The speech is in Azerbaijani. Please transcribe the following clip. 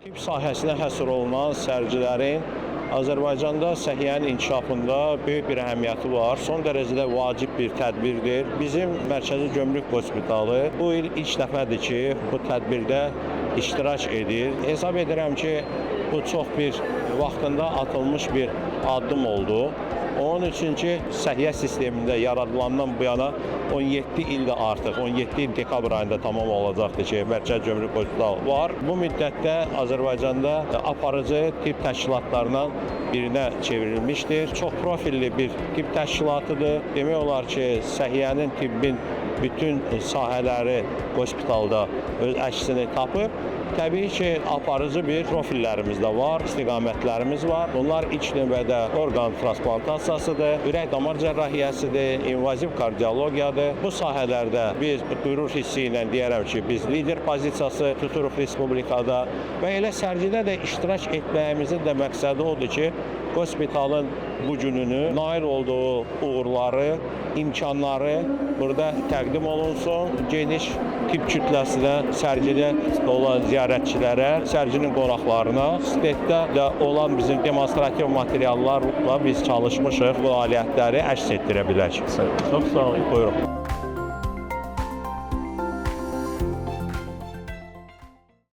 Tibb sahəsinə həsr olunan sərgilərin Azərbaycanda səhiyyənin inkişafında böyük bir əhəmiyyəti var. Son dərəcədə vacib bir tədbirdir. Bizim Mərkəzi Gömrük Hospitalı bu il ilk dəfədir ki, bu tədbirdə iştirak edir. Hesab edirəm ki, bu çox bir vaxtında atılmış bir addım oldu. Onun üçün ki, səhiyyə sistemində yaradılandan bu yana 17 ildə artıq, 17 il dekabr ayında tamam olacaqdır ki, Mərkəzi Gömrük Hospitalı var. Bu müddətdə Azərbaycanda aparıcı tibb təşkilatlarından birinə çevrilmişdir. Çox profilli bir tibb təşkilatıdır. Demək olar ki, səhiyyənin, tibbin bütün sahələri hospitalda öz əksini tapıb. Təbii ki, aparıcı bir profillərimiz də var, istiqamətlərimiz var. Bunlar ilk növbədə orqan transplantasiyasıdır, ürək-damar cərrahiyyəsidir, invaziv kardiologiyadır. Bu sahələrdə biz qürur hissi ilə deyərəm ki, biz lider pozisiyası tuturuq respublikada və elə sərgidə də iştirak etməyimizin də məqsədi odur ki, hospitalın bu gününü, nail olduğu uğurları, imkanları burada təqdim olunsun. Geniş tibb kütləsinə, sərgidə olan ziyarətçilərə, sərginin qonaqlarına, stenddə də olan bizim demonstrativ materiallarla biz çalışmışıq bu fəaliyyətləri əks etdirə bilək. Çox sağ olun. Buyurun.